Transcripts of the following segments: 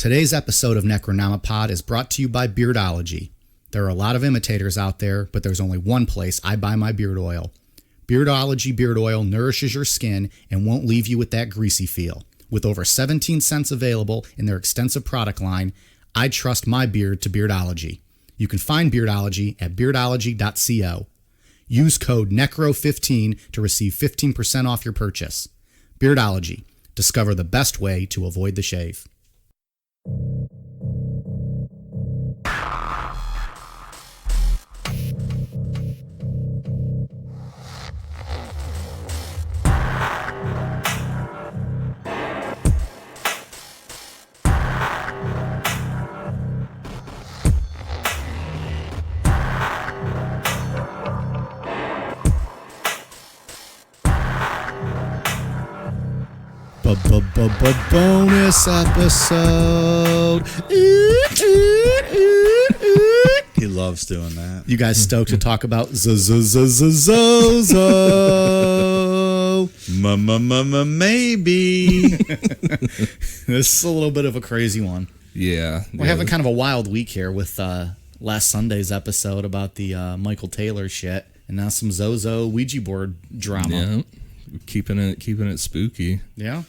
Today's episode of Necronomipod is brought to you by Beardology. There are a lot of imitators out there, but there's only one place I buy my beard oil. Beardology beard oil nourishes your skin and won't leave you with that greasy feel. With over 17 cents available in their extensive product line, I trust my beard to Beardology. You can find Beardology at beardology.co. Use code NECRO15 to receive 15% off your purchase. Beardology. Discover the best way to avoid the shave. Bonus episode. He loves doing that. You guys stoked to talk about Zozo? Maybe. This is a little bit of a crazy one. Yeah. We're having kind of a wild week here with last Sunday's episode about the Michael Taylor shit, and now some Zozo Ouija board drama. Yeah. Keeping it spooky. Yeah.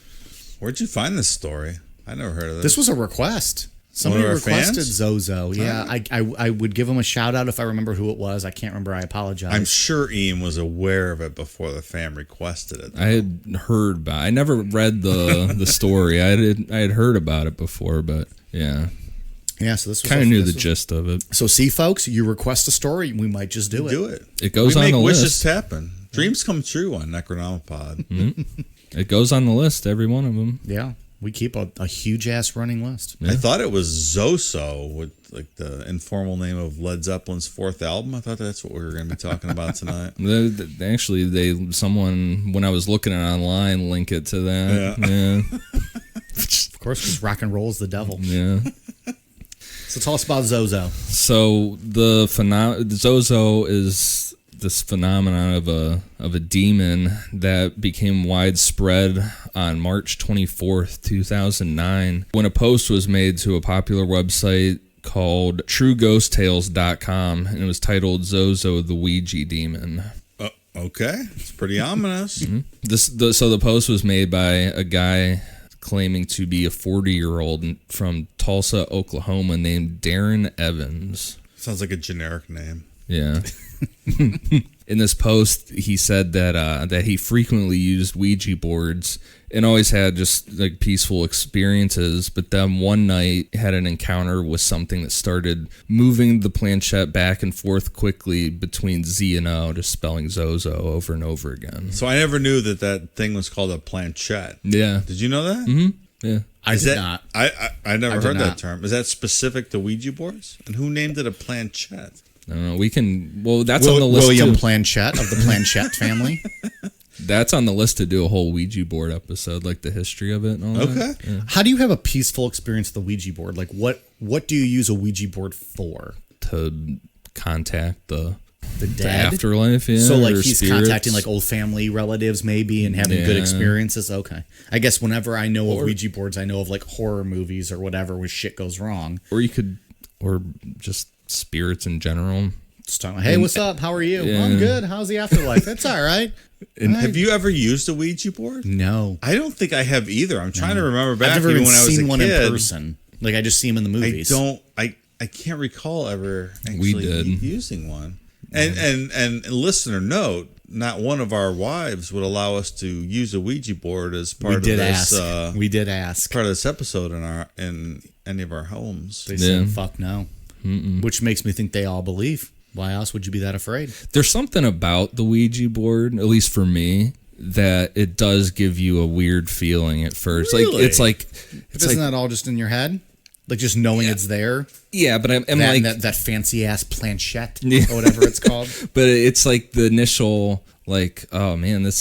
Where'd you find this story? I never heard of this. This was a request. Somebody requested fans? Zozo. Yeah, I would give him a shout out if I remember who it was. I can't remember. I apologize. I'm sure Ian was aware of it before the fan requested it. I had heard about it. I never read the story. I had heard about it before, but yeah. Yeah, so this was kind of knew the gist of it. So see, folks, you request a story, we might just do it. Do it. It goes on the list. We make wishes list. happen. Dreams come true on Necronomipod. Mm-hmm. It goes on the list, every one of them. Yeah. We keep a huge-ass running list. Yeah. I thought it was Zozo, with like the informal name of Led Zeppelin's fourth album. I thought that's what we were going to be talking about tonight. Actually, someone, when I was looking at it online, link it to that. Yeah. Of course, because rock and roll is the devil. Yeah. So tell us about Zozo. So the Zozo is this phenomenon of a demon that became widespread on March 24th, 2009, when a post was made to a popular website called TrueGhostTales.com, and it was titled Zozo the Ouija Demon. Okay, it's pretty ominous. Mm-hmm. So the post was made by a guy claiming to be a 40-year-old from Tulsa, Oklahoma, named Darren Evans. Sounds like a generic name. Yeah. In this post, he said that he frequently used Ouija boards and always had just like peaceful experiences, but then one night had an encounter with something that started moving the planchette back and forth quickly between Z and O, just spelling Zozo over and over again. So I never knew that thing was called a planchette. Yeah. Did you know that? Mm-hmm. Yeah. I did not. I never heard that term. Is that specific to Ouija boards? And who named it a planchette? I don't know. We can. Well, that's on the list. William Planchette of the Planchette family. That's on the list to do a whole Ouija board episode, like the history of it and all that. Okay. Yeah. How do you have a peaceful experience with the Ouija board? Like, what do you use a Ouija board for? To contact the dead? The afterlife, yeah. So, like, he's spirits. contacting, like, old family relatives, maybe, and having good experiences? Okay. I guess whenever I know of Ouija boards, I know of, like, horror movies or whatever where shit goes wrong. Or just spirits in general. Just talking about, hey, what's up? How are you? Well, I'm good. How's the afterlife? It's all right. And have you ever used a Ouija board? No. I don't think I have either. I'm trying to remember back I've never even when I was seen a one kid. in person. Like, I just see them in the movies. I can't recall ever actually using one. And listener note, not one of our wives would allow us to use a Ouija board as part of this. We did ask. Part of this episode in any of our homes. They said, fuck no. Mm-mm. Which makes me think they all believe. Why else would you be that afraid? There's something about the Ouija board, at least for me, that it does give you a weird feeling at first. Really? Isn't that all just in your head? Like just knowing it's there? Yeah, but I'm like that fancy ass planchette or whatever it's called. But it's like the initial like, oh man, it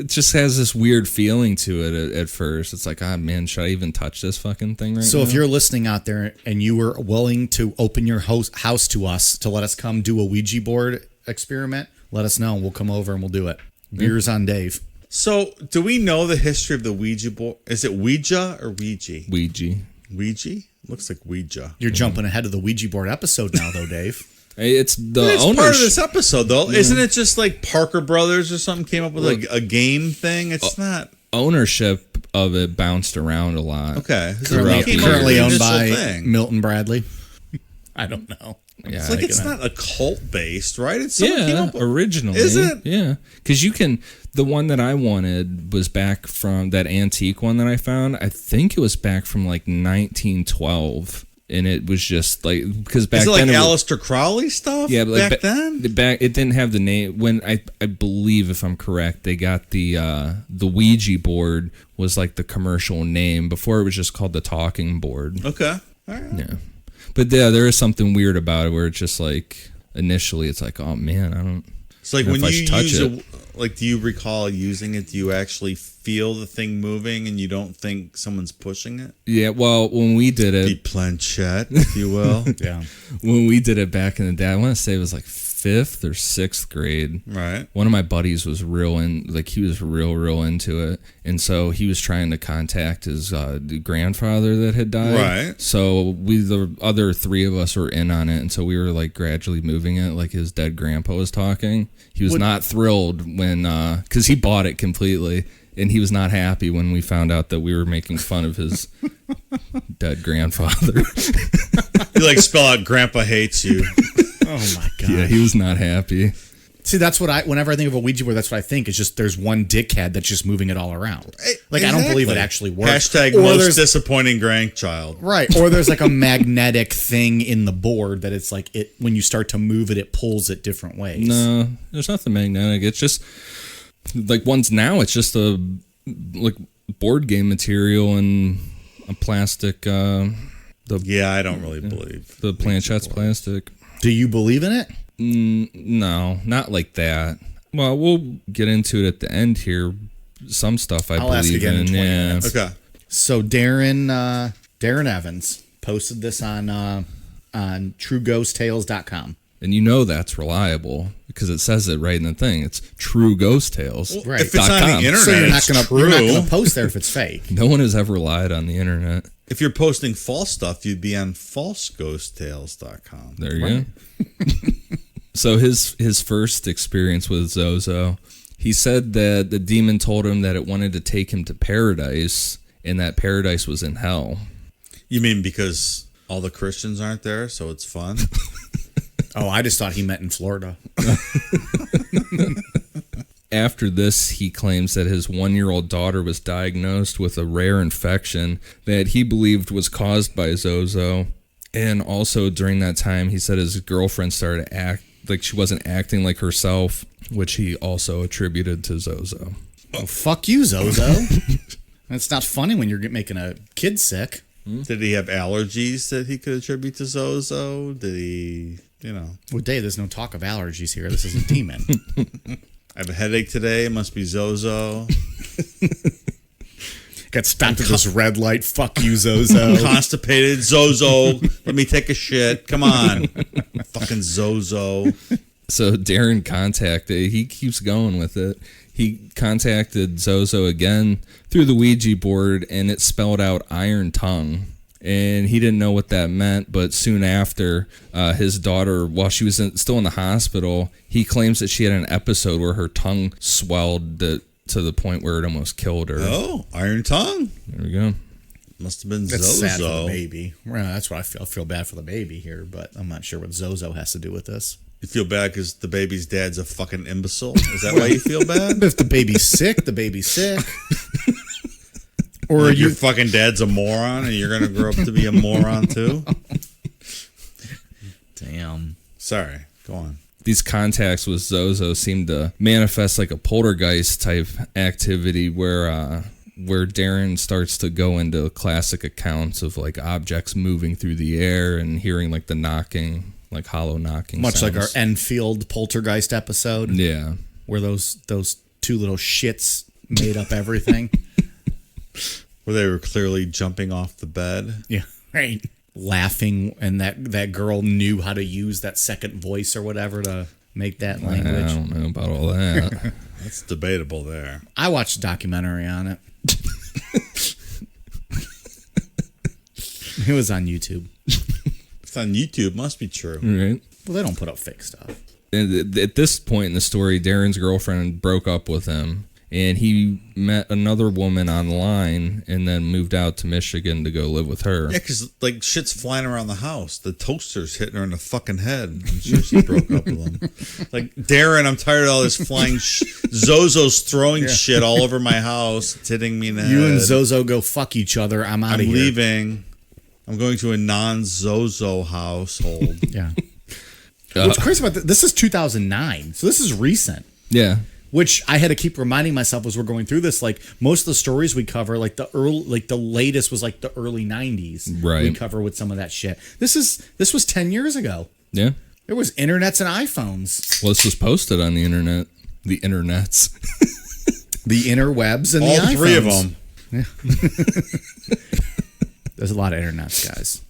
just has this weird feeling to it at first. It's like, oh man, should I even touch this fucking thing right now? So if you're listening out there and you were willing to open your house to us to let us come do a Ouija board experiment, let us know and we'll come over and we'll do it. Beers on Dave. So do we know the history of the Ouija board? Is it Ouija or Ouija? Ouija. Ouija? Looks like Ouija. You're jumping ahead of the Ouija board episode now, though, Dave. Hey, it's the It's ownership. part of this episode, though. Yeah. Isn't it just like Parker Brothers or something came up with a game thing? It's not. Ownership of it bounced around a lot. Okay. Currently owned by Milton Bradley. I don't know. Yeah, it's like it's not a cult based, right? It's came up with, originally. Is it? Yeah, because the one that I wanted was back from that antique one that I found. I think it was back from like 1912, and it was just like because back then like Aleister Crowley stuff. Yeah, but back then it didn't have the name. When I believe, if I'm correct, they got the Ouija board was like the commercial name. Before it was just called the talking board. Okay. All right. Yeah. But yeah, there is something weird about it where it's just like initially it's like, oh man, I don't. It's like when you use it. Like, do you recall using it? Do you actually feel the thing moving and you don't think someone's pushing it? Yeah, well, when we did it, the planchette, if you will. Yeah. When we did it back in the day, I want to say it was like 5th or 6th grade. Right. One of my buddies was real into it, and so he was trying to contact his grandfather that had died. Right. So the other 3 of us were in on it, and so we were like gradually moving it, like his dead grandpa was talking. He was not thrilled when, because he bought it completely, and he was not happy when we found out that we were making fun of his dead grandfather. You like spell out "Grandpa hates you." Oh my god! Yeah, he was not happy. See, that's what whenever I think of a Ouija board, that's what I think. It's just there's one dickhead that's just moving it all around. Like, exactly. I don't believe it actually works. Hashtag most disappointing grandchild. Right. Or there's like a magnetic thing in the board that it's like when you start to move it, it pulls it different ways. No, there's nothing magnetic. It's just like now it's just a like board game material and a plastic. I don't really believe the planchette's plastic. Do you believe in it? No, not like that. Well, we'll get into it at the end here. Some stuff I'll believe ask again in 20 minutes. Okay. So Darren Evans posted this on TrueGhostTales.com. And you know that's reliable because it says it right in the thing. It's True Ghost Tales. Right. If it's on the internet, so you're not going to post there if it's fake. No one has ever lied on the internet. If you're posting false stuff, you'd be on falseghosttales.com. There you go. So his first experience with Zozo, he said that the demon told him that it wanted to take him to paradise, and that paradise was in hell. You mean because all the Christians aren't there, so it's fun? Oh, I just thought he meant in Florida. After this, he claims that his 1-year-old daughter was diagnosed with a rare infection that he believed was caused by Zozo. And also during that time, he said his girlfriend started to act like she wasn't acting like herself, which he also attributed to Zozo. Oh, fuck you, Zozo. It's not funny when you're making a kid sick. Did he have allergies that he could attribute to Zozo? Did he, Well, Dave, there's no talk of allergies here. This is a demon. I have a headache today. It must be Zozo. Got stopped at this red light. Fuck you, Zozo. Constipated. Zozo. Let me take a shit. Come on. Fucking Zozo. So Darren he keeps going with it. He contacted Zozo again through the Ouija board, and it spelled out iron tongue. And he didn't know what that meant, but soon after, his daughter, while she was still in the hospital, he claims that she had an episode where her tongue swelled to the point where it almost killed her. Oh, iron tongue. There we go. Must have been That's Zozo. sad for the baby. Well, that's what I feel. I feel bad for the baby here, but I'm not sure what Zozo has to do with this. You feel bad because the baby's dad's a fucking imbecile? Is that why you feel bad? If the baby's sick, the baby's sick. Or your fucking dad's a moron and you're going to grow up to be a moron too? Damn. Sorry. Go on. These contacts with Zozo seem to manifest like a poltergeist type activity where Darren starts to go into classic accounts of like objects moving through the air and hearing like the knocking, like hollow knocking Much sounds. like our Enfield poltergeist episode. Yeah. Where those 2 little shits made up everything. Where they were clearly jumping off the bed. Yeah, right. Laughing, and that girl knew how to use that second voice or whatever to make that language. I don't know about all that. That's debatable there. I watched a documentary on it. It was on YouTube. It's on YouTube. Must be true. Right. Well, they don't put up fake stuff. And at this point in the story, Darren's girlfriend broke up with him, and he met another woman online and then moved out to Michigan to go live with her. Yeah, because like shit's flying around the house. The toaster's hitting her in the fucking head. I'm sure she broke up with him. Like, Darren, I'm tired of all this flying Zozo's throwing shit all over my house. It's hitting me in the head. You and Zozo go fuck each other. I'm out of here. I'm leaving. I'm going to a non-Zozo household. Yeah. What's crazy about this is 2009, so this is recent. Yeah. Which I had to keep reminding myself as we're going through this. Like, most of the stories we cover, like the latest was like the early 90s. Right. We cover with some of that shit. This was 10 years ago. Yeah. There was internets and iPhones. Well, this was posted on the internet. The internets. The interwebs and all the iPhones. three of them. Yeah. There's a lot of internets, guys.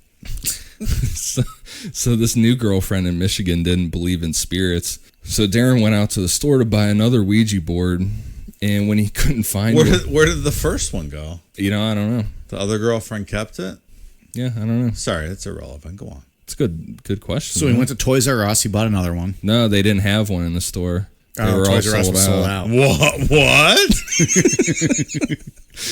So this new girlfriend in Michigan didn't believe in spirits. So Darren went out to the store to buy another Ouija board, and when he couldn't find it, where did the first one go? I don't know. The other girlfriend kept it? Yeah, I don't know. Sorry, that's irrelevant. Go on. It's a good question. So he went to Toys R Us. He bought another one. No, they didn't have one in the store. They were Toys all R Us was sold out. What?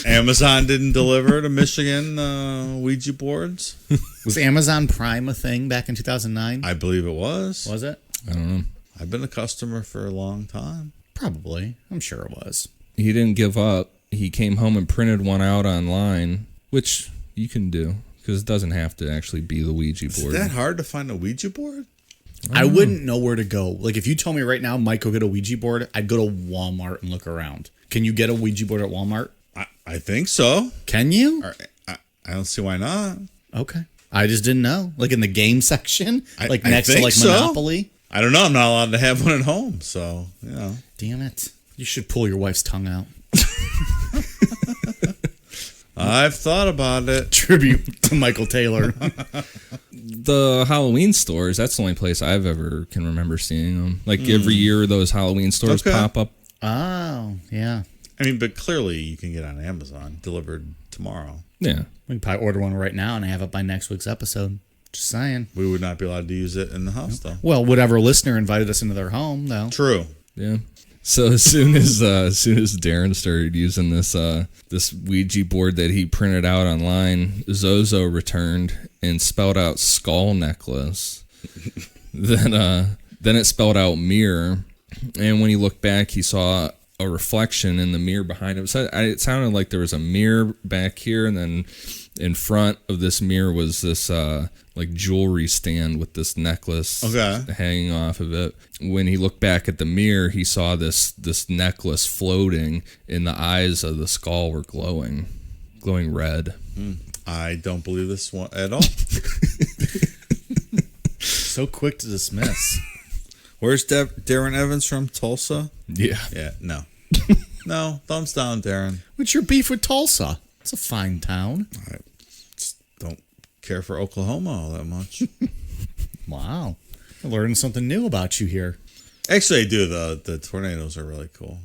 Amazon didn't deliver to Michigan Ouija boards? Was Amazon Prime a thing back in 2009? I believe it was. Was it? I don't know. I've been a customer for a long time. Probably. I'm sure it was. He didn't give up. He came home and printed one out online, which you can do because it doesn't have to actually be the Ouija board. Is that hard to find a Ouija board? I wouldn't know where to go. Like, if you told me right now, Mike, go get a Ouija board, I'd go to Walmart and look around. Can you get a Ouija board at Walmart? I think so. Can you? I don't see why not. Okay. I just didn't know. Like in the game section? Like I next to think like so. Monopoly? I don't know. I'm not allowed to have one at home, so, you know. Damn it. You should pull your wife's tongue out. I've thought about it. Tribute to Michael Taylor. The Halloween stores, that's the only place I've ever can remember seeing them. Like every year those Halloween stores pop up. Oh, yeah. I mean, but clearly you can get on Amazon, delivered tomorrow. Yeah. We can probably order one right now and have it by next week's episode. Just saying. We would not be allowed to use it in the house, though. Well, whatever listener invited us into their home, though. True. Yeah. So as soon as Darren started using this Ouija board that he printed out online, Zozo returned and spelled out skull necklace. Then it spelled out mirror, and when he looked back, he saw a reflection in the mirror behind him. So it sounded like there was a mirror back here, and then in front of this mirror was this like jewelry stand with this necklace hanging off of it. When he looked back at the mirror, he saw this necklace floating, and the eyes of the skull were glowing red. I don't believe this one at all. So quick to dismiss. Where's Darren Evans from? Tulsa? Yeah. Yeah, no. No, thumbs down, Darren. What's your beef with Tulsa? It's a fine town. I just don't care for Oklahoma all that much. Wow. I'm learning something new about you here. Actually, I do. The tornadoes are really cool.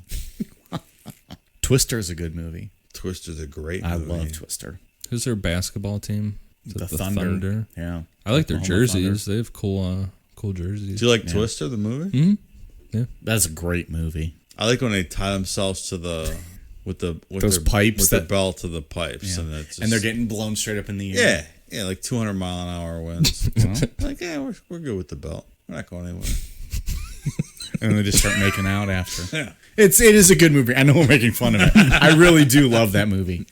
Twister's a good movie. Twister's a great movie. I love Twister. Who's their basketball team? The Thunder. Yeah. I like their Oklahoma jerseys. Thunder. They have cool jerseys. Do you like Twister, the movie? Mm-hmm. Yeah. That's a great movie. I like when they tie themselves to with those pipes with their belt to the pipes, Yeah. and they're getting blown straight up in the air. yeah, like 200 mile an hour winds. Like, yeah, we're good with the belt. We're not going anywhere. And they just start making out after. Yeah. It is a good movie. I know we're making fun of it. I really do love that movie.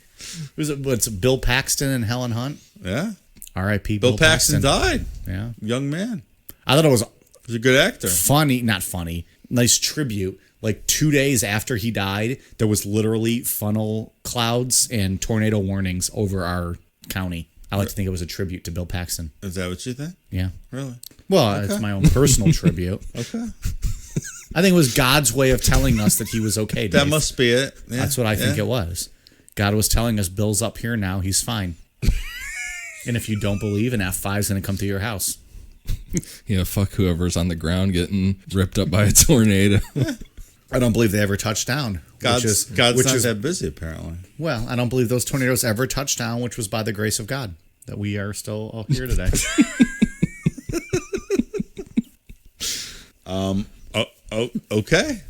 What's Bill Paxton and Helen Hunt? Yeah. R.I.P. Bill Paxton died. Yeah. Young man. I thought it was He was a good actor. funny, not funny, nice tribute. Like 2 days after he died, there was literally funnel clouds and tornado warnings over our county. I like to think it was a tribute to Bill Paxton. Is that what you think? Yeah. Really? Well, it's my own personal tribute. Okay. I think it was God's way of telling us that he was okay. That Dave. must be it. Yeah. That's what I think it was. God was telling us Bill's up here now. He's fine. And if you don't believe, an F5 is going to come to your house. Yeah, fuck whoever's on the ground getting ripped up by a tornado. I don't believe they ever touched down. God's not that busy, apparently. Well, I don't believe those tornadoes ever touched down, which was by the grace of God. that we are still all here today. Okay.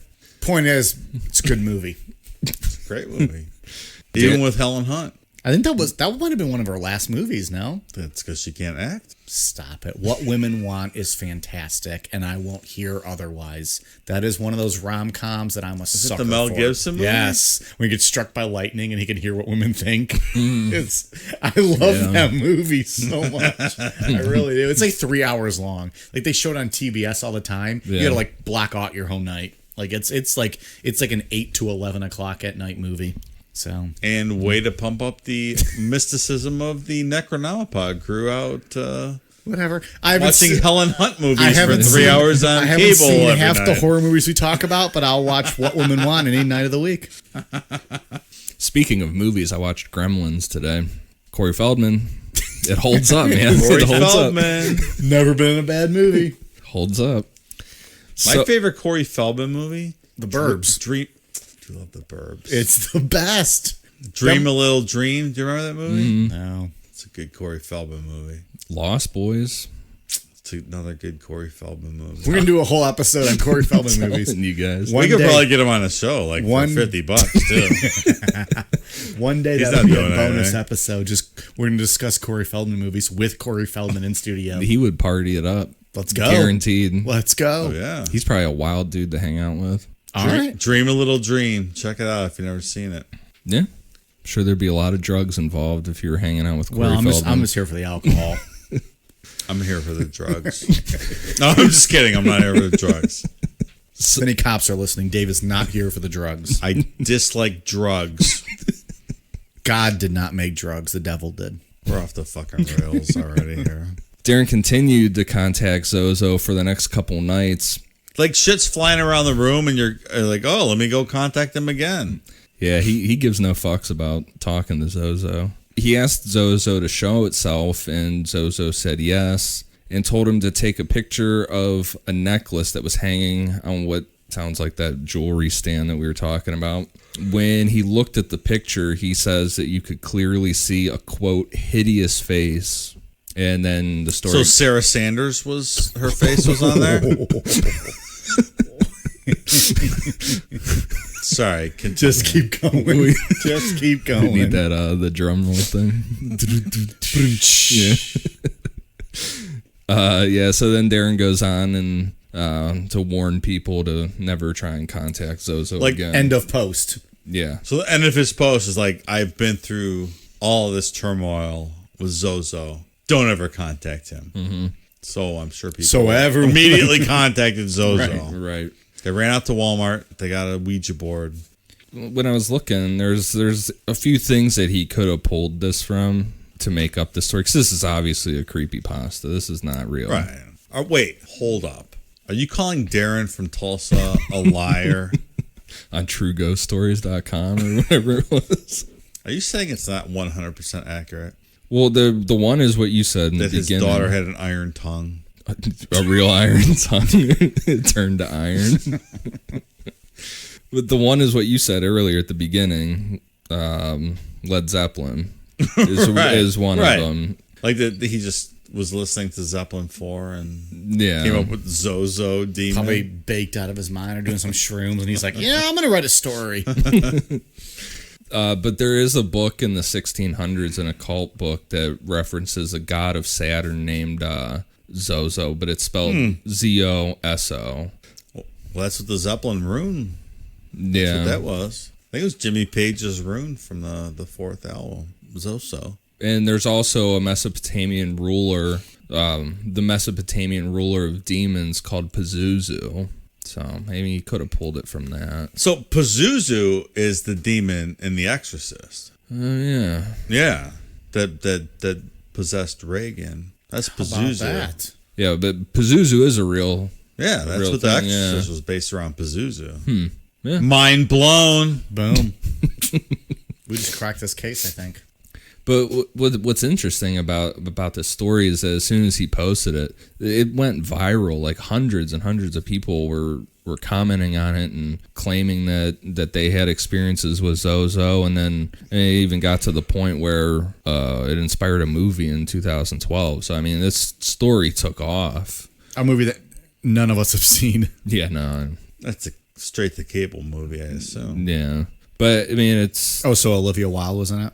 Point is, it's a good movie. Great movie. Even with Helen Hunt. I think that might have been one of her last movies, no? That's because she can't act. Stop it. What Women Want is fantastic, and I won't hear otherwise. That is one of those rom-coms that I'm a sucker for. Is it the Mel Gibson movie? Yes. When he gets struck by lightning and he can hear what women think. I love that movie so much. I really do. It's like 3 hours long. Like they showed on TBS all the time. You gotta like block out your whole night. Like it's like an 8 to 11 o'clock at night movie. So and way to pump up the mysticism of the Necronomicon crew out. Whatever. Watching Helen Hunt movies for 3 hours on cable. I haven't seen half the horror movies we talk about, but I'll watch What Women Want any night of the week. Speaking of movies, I watched Gremlins today. Corey Feldman. It holds up, man. Corey It holds Feldman. up. Never been in a bad movie. Holds up. My favorite Corey Feldman movie? The Burbs. Dream. I love The Burbs. It's the best. Dream a Little Dream. Do you remember that movie? No. It's a good Corey Feldman movie. Lost Boys. It's another good Corey Feldman movie. We're going to do a whole episode on Corey Feldman movies. You guys. We could probably get him on a show for $50 too. One day He's that'll not be a doing bonus anything. episode. We're going to discuss Corey Feldman movies with Corey Feldman in studio. He would party it up. Let's go. Guaranteed. Let's go. Oh, yeah. He's probably a wild dude to hang out with. All right. Dream a Little Dream. Check it out if you've never seen it. Yeah. I'm sure there'd be a lot of drugs involved if you were hanging out with Corey Feldman. I'm just here for the alcohol. I'm here for the drugs. No, I'm just kidding. I'm not here for the drugs. So many cops are listening. Dave is not here for the drugs. I dislike drugs. God did not make drugs. The devil did. We're off the fucking rails already here. Darren continued to contact Zozo for the next couple nights. Like shit's flying around the room and you're like, oh, let me go contact him again. Yeah, he gives no fucks about talking to Zozo. He asked Zozo to show itself, and Zozo said yes, and told him to take a picture of a necklace that was hanging on what sounds like that jewelry stand that we were talking about. When he looked at the picture, he says that you could clearly see a, quote, hideous face. And then the story... So Sarah Sanders her face was on there? Sorry, continue. Just keep going. Just keep going. We need that the drum roll thing. Yeah. So then Darren goes on and to warn people to never try and contact Zozo again. End of post. Yeah. So the end of his post is like, I've been through all of this turmoil with Zozo. Don't ever contact him. Mm-hmm. So I'm sure people immediately contacted Zozo. Right. They ran out to Walmart. They got a Ouija board. When I was looking, there's a few things that he could have pulled this from to make up the story. Because this is obviously a creepypasta. This is not real. Right. Wait, hold up. Are you calling Darren from Tulsa a liar? On TrueGhostStories.com or whatever it was. Are you saying it's not 100% accurate? Well, the one is what you said in that the beginning. His daughter had an iron tongue. A real iron tongue. It turned to iron. But the one is what you said earlier at the beginning. Led Zeppelin is one of them. Like he just was listening to Zeppelin 4 and came up with Zozo Demon. Probably baked out of his mind or doing some shrooms, and he's like, yeah, I'm going to write a story. But there is a book in the 1600s, an occult book, that references a god of Saturn named Zozo, but it's spelled Zoso. Well, that's what the Zeppelin rune. Yeah, that's what that was. I think it was Jimmy Page's rune from the fourth album, Zoso. And there's also a Mesopotamian ruler, the Mesopotamian ruler of demons called Pazuzu. So maybe he could have pulled it from that. So Pazuzu is the demon in The Exorcist. Yeah. Yeah, that possessed Reagan. That's Pazuzu. How about that? Yeah, but Pazuzu is a real. Yeah, that's real what The thing, Exorcist was based around. Pazuzu. Yeah. Mind blown. Boom. We just cracked this case, I think. But what's interesting about this story is that as soon as he posted it, it went viral. Like hundreds and hundreds of people were were commenting on it and claiming that they had experiences with Zozo, and then it even got to the point where it inspired a movie in 2012. So I mean, this story took off. A movie that none of us have seen. Yeah, no. That's a straight to cable movie, I assume. Yeah. But I mean, it's... Oh, so Olivia Wilde was in it?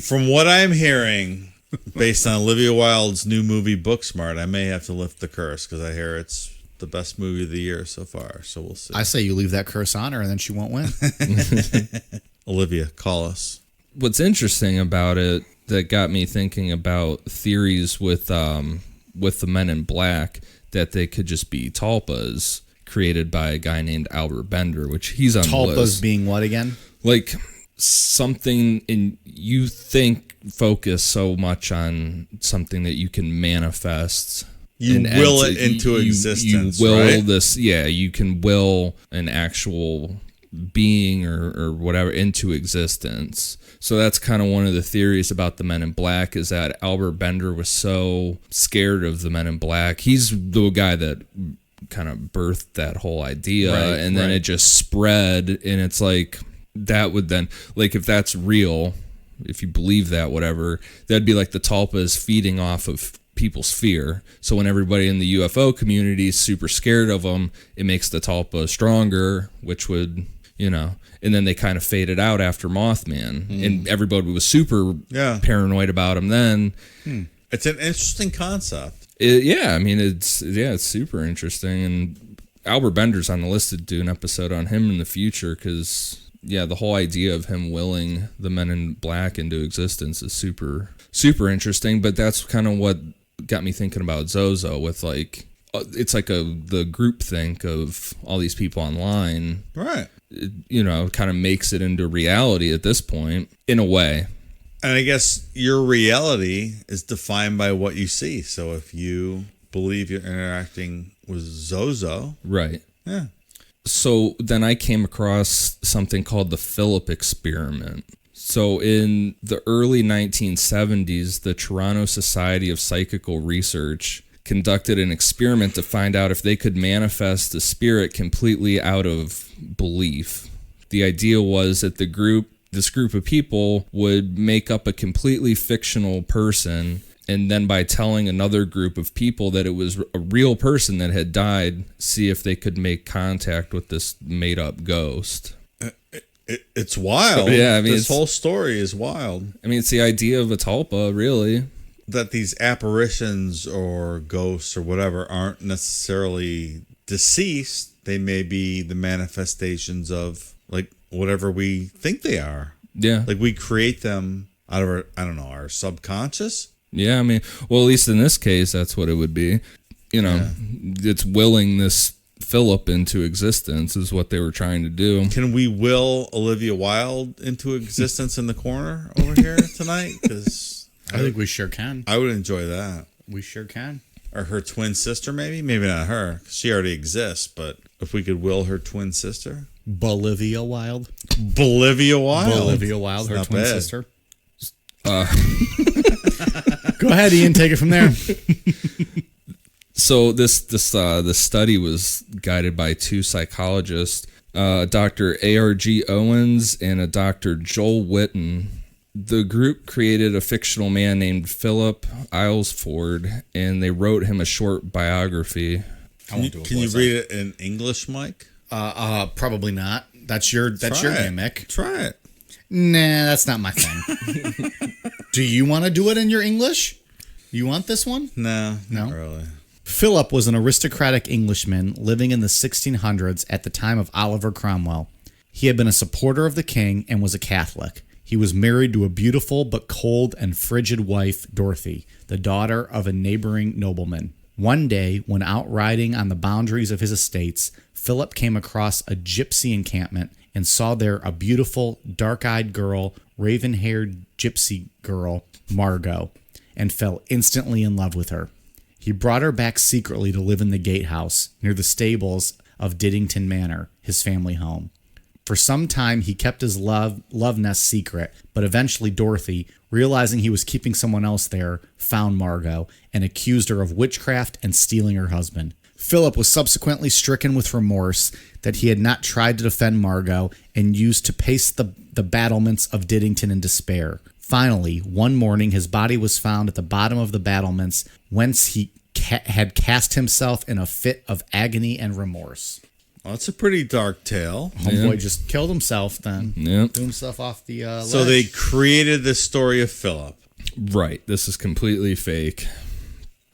From what I'm hearing, based on Olivia Wilde's new movie Booksmart, I may have to lift the curse because I hear it's the best movie of the year so far. So we'll see. I say you leave that curse on her and then she won't win. Olivia, call us. What's interesting about it that got me thinking about theories with the Men in Black, that they could just be Tulpas created by a guy named Albert Bender, which he's on the list. Tulpas being what again? Like something you think focus so much on something that you can manifest. You will it into existence, you will right? this, yeah, you can will an actual being or whatever into existence. So that's kind of one of the theories about the Men in Black, is that Albert Bender was so scared of the Men in Black. He's the guy that kind of birthed that whole idea, right, and then right. it just spread, and it's like that would then, like, if that's real, if you believe that, whatever, that'd be like the Tulpas feeding off of people's fear. So when everybody in the UFO community is super scared of them, it makes the Tulpa stronger, which would, you know, and then they kind of faded out after Mothman, and everybody was super paranoid about him then. It's an interesting concept. Yeah, I mean, it's super interesting, and Albert Bender's on the list to do an episode on him in the future, because yeah, the whole idea of him willing the Men in Black into existence is super, super interesting. But that's kind of what got me thinking about Zozo, with like, it's like the groupthink of all these people online. Right. It, you know, kind of makes it into reality at this point, in a way. And I guess your reality is defined by what you see. So if you believe you're interacting with Zozo. Right. Yeah. So then I came across something called the Philip experiment. So in the early 1970s, the Toronto Society of Psychical Research conducted an experiment to find out if they could manifest a spirit completely out of belief. The idea was that this group of people would make up a completely fictional person, and then by telling another group of people that it was a real person that had died, see if they could make contact with this made-up ghost. It's wild. Yeah, I mean, this whole story is wild. I mean, it's the idea of a tulpa, really. That these apparitions or ghosts or whatever aren't necessarily deceased. They may be the manifestations of, like, whatever we think they are. Yeah. Like, we create them out of our, I don't know, our subconscious. Yeah, I mean, well, at least in this case, that's what it would be. You know, it's willing this Philip into existence is what they were trying to do. Can we will Olivia Wilde into existence in the corner over here tonight? Because I think we sure can. I would enjoy that. We sure can. Or her twin sister, maybe? Maybe not her. She already exists, but if we could will her twin sister. Bolivia Wilde. Bolivia Wilde? Bolivia Wilde, her Not twin bad. sister. Go ahead, Ian, take it from there. So this study was guided by two psychologists, Dr. A.R.G. Owens and a Dr. Joel Witten. The group created a fictional man named Philip Aylesford, and they wrote him a short biography. Can you read it in English, Mike? Probably not. That's your gimmick. Try it. Nah, that's not my thing. Do you want to do it in your English? You want this one? No, No? not really. Philip was an aristocratic Englishman living in the 1600s at the time of Oliver Cromwell. He had been a supporter of the king and was a Catholic. He was married to a beautiful but cold and frigid wife, Dorothy, the daughter of a neighboring nobleman. One day, when out riding on the boundaries of his estates, Philip came across a gypsy encampment and saw there a beautiful, dark-eyed girl, raven-haired gypsy girl, Margot, and fell instantly in love with her. He brought her back secretly to live in the gatehouse near the stables of Diddington Manor, his family home. For some time, he kept his love nest secret, but eventually Dorothy, realizing he was keeping someone else there, found Margot and accused her of witchcraft and stealing her husband. Philip was subsequently stricken with remorse that he had not tried to defend Margot and used to pace the battlements of Diddington in despair. Finally, one morning, his body was found at the bottom of the battlements, whence he had cast himself in a fit of agony and remorse. Well, that's a pretty dark tale. Homeboy just killed himself then. Yep. Threw himself off the ledge. So they created this story of Philip. Right. This is completely fake.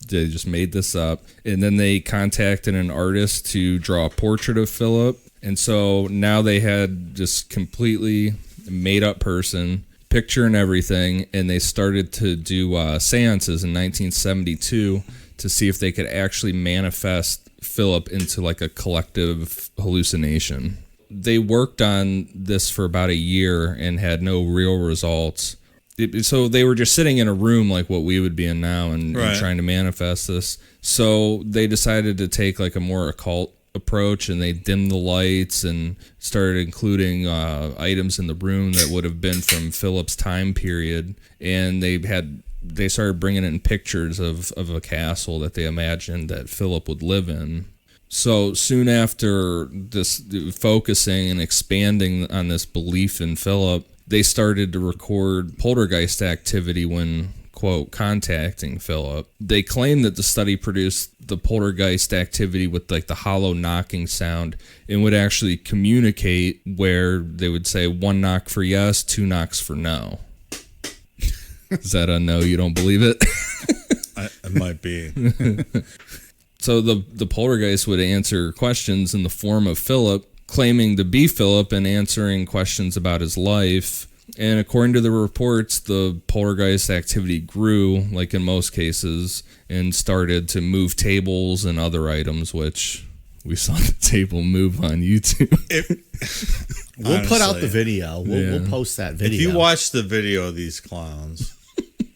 They just made this up. And then they contacted an artist to draw a portrait of Philip. And so now they had this completely made up person, picture and everything. And they started to do seances in 1972 to see if they could actually manifest Philip into like a collective hallucination. They worked on this for about a year and had no real results. So they were just sitting in a room like what we would be in now and trying to manifest this. So they decided to take like a more occult approach, and they dimmed the lights and started including items in the room that would have been from Philip's time period. And they started bringing in pictures of a castle that they imagined that Philip would live in. So soon after this focusing and expanding on this belief in Philip, they started to record poltergeist activity when, quote, contacting Philip. They claimed that the study produced the poltergeist activity with like the hollow knocking sound and would actually communicate where they would say 1 knock for yes, 2 knocks for no. Is that a no? You don't believe it? It might be. So the poltergeist would answer questions in the form of Philip, claiming to be Philip and answering questions about his life. And according to the reports, the poltergeist activity grew, like in most cases, and started to move tables and other items, which we saw the table move on YouTube. We'll put out the video. We'll post that video. If you watch the video of these clowns,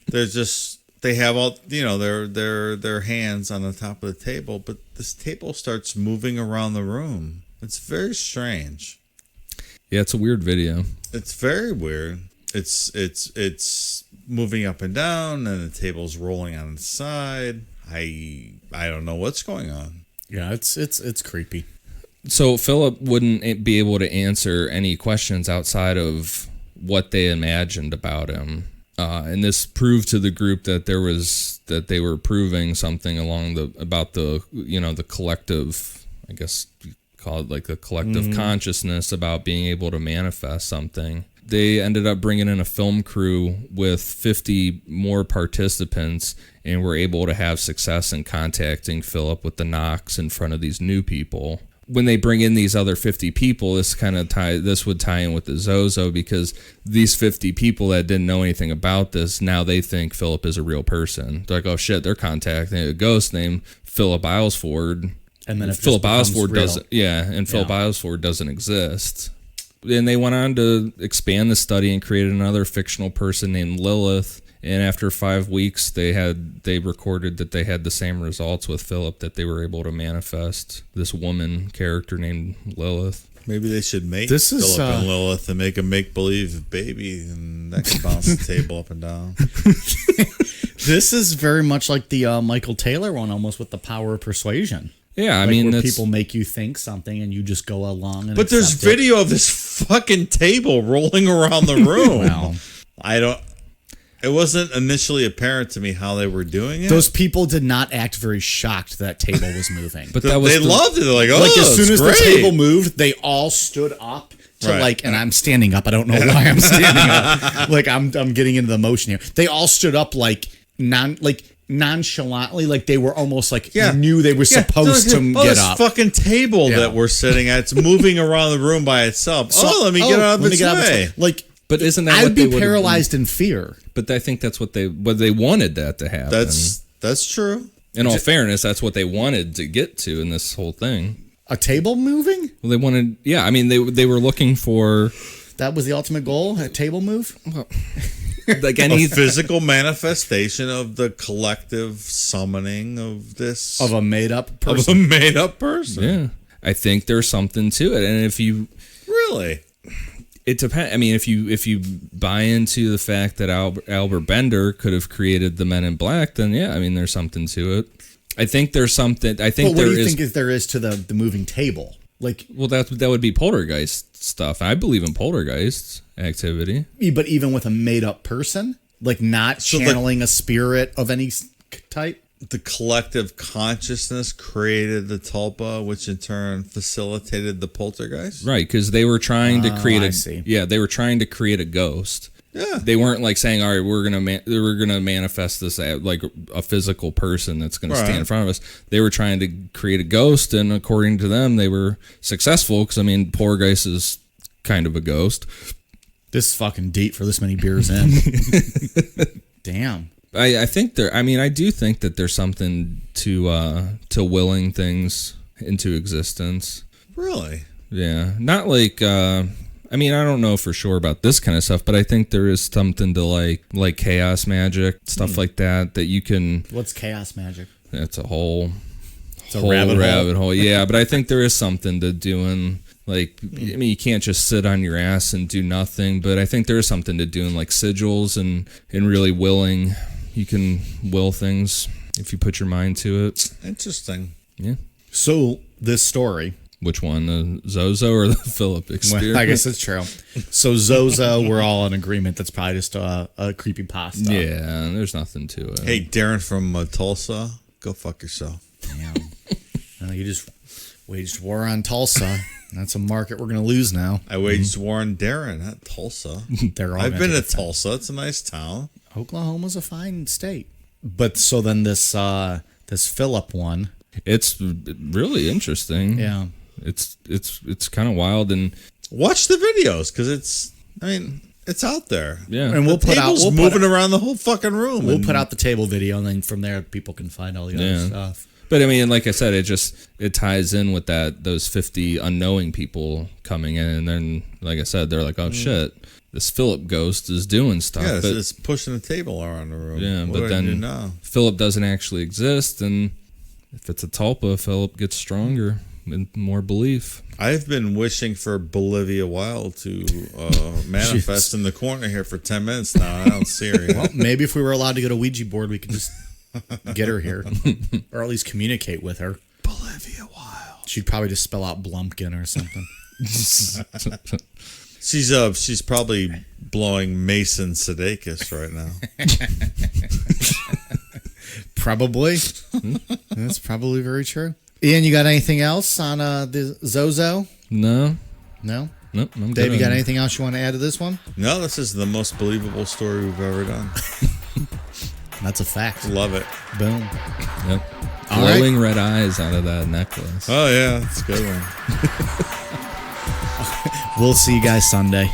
they have all, their hands on the top of the table, but this table starts moving around the room. It's very strange. Yeah, it's a weird video. It's very weird. It's moving up and down, and the table's rolling on its side. I don't know what's going on. Yeah, it's creepy. So Philip wouldn't be able to answer any questions outside of what they imagined about him. And this proved to the group that they were proving something about the collective, I guess you call it like a collective consciousness about being able to manifest something. They ended up bringing in a film crew with 50 more participants and were able to have success in contacting Philip with the knocks in front of these new people. When they bring in these other 50 people, this would tie in with the Zozo, because these 50 people that didn't know anything about this, now they think Philip is a real person. They're like, oh shit, they're contacting a ghost named Philip Islesford. And then Philip Islesford Philip Islesford doesn't exist. And they went on to expand the study and created another fictional person named Lilith. And after 5 weeks, they recorded that they had the same results with Philip, that they were able to manifest this woman character named Lilith. Maybe they should make Philip and Lilith and make a make-believe baby, and that can bounce the table up and down. This is very much like the Michael Taylor one, almost, with the power of persuasion. Yeah, I mean, where people make you think something and you just go along. And but there's video of this fucking table rolling around the room. Well, it wasn't initially apparent to me how they were doing it. Those people did not act very shocked that table was moving. But they loved it. They're like, oh, like as soon as great. the table moved, they all stood up to and I'm standing up. I don't know why I'm standing up. Like I'm getting into the motion here. They all stood up nonchalantly, like they were almost like knew they were supposed to get up. This fucking table that we're sitting at, it's moving around the room by itself. Let me get out of its way. Like, but isn't that I'd be paralyzed in fear? But I think that's what they wanted that to happen. That's true. In all fairness, that's what they wanted to get to in this whole thing. A table moving? Well, they wanted, I mean, they were looking for. That was the ultimate goal, a table move? Well, like any physical manifestation of the collective summoning of this. Of a made-up person. Of a made-up person. Yeah. I think there's something to it. And if you. Really? It depends. I mean, if you buy into the fact that Albert Bender could have created the Men in Black, then I mean, there's something to it. I think there's something. I But think what there do you is. think there is to the moving table? Like, Well, that would be poltergeist stuff. I believe in poltergeist activity. but even with a made up person, like not channeling a spirit of any type. The collective consciousness created the tulpa, which in turn facilitated the poltergeist. Right, because they were trying to create I see. they were trying to create a ghost. Yeah. They weren't like saying, "All right, we're gonna manifest this like a physical person that's gonna stand in front of us." They were trying to create a ghost, and according to them, they were successful. Because I mean, poltergeist is kind of a ghost. This is fucking deep for this many beers in. Damn. I think there. I mean, I do think that there's something to willing things into existence. Really? Yeah, not like. I mean, I don't know for sure about this kind of stuff, but I think there is something to like chaos magic, stuff like that you can. What's chaos magic? It's a whole rabbit hole. Yeah, but I think there is something to doing. Like, I mean, you can't just sit on your ass and do nothing, but I think there is something to doing like sigils and really willing. You can will things if you put your mind to it. Interesting. Yeah. So this story. Which one, the Zozo or the Philip experience? Well, I guess it's true. So Zozo, we're all in agreement. That's probably just a creepypasta. Yeah, there's nothing to it. Hey, Darren from Tulsa, go fuck yourself. Damn. You just waged war on Tulsa. That's a market we're going to lose now. I waged war on Darren, not Tulsa. They're all I've gonna been to take offense. Tulsa. It's a nice town. Oklahoma's a fine state. But so then this Philip one. It's really interesting. Yeah. It's kind of wild and Watch the videos because it's out there. yeah. And we'll put out Tables moving around the whole fucking room. We'll put out the table video, and then from there people can find all the other stuff. But I mean, like I said, it ties in with those 50 unknowing people coming in, and then like I said, they're like, oh shit, this Philip ghost is doing stuff. Yeah, but, it's pushing the table around the room. yeah, What but do I then do now? Philip doesn't actually exist, and if it's a tulpa, Philip gets stronger and more belief. I've been wishing for Bolivia Wild to manifest in the corner here for 10 minutes now. I don't see her yet. Well, maybe if we were allowed to go to Ouija Board, we could just get her here, or at least communicate with her. Bolivia Wild. She'd probably just spell out Blumpkin or something. She's probably blowing Mason Sudeikis right now. Probably. That's probably very true. Ian, you got anything else on the Zozo? No, No? nope. I'm Dave, good you got on- anything else you want to add to this one? No, this is the most believable story we've ever done. That's a fact. Love it. Boom. Yep. All right. Glowing red eyes out of that necklace. Oh, yeah. It's a good one. We'll see you guys Sunday.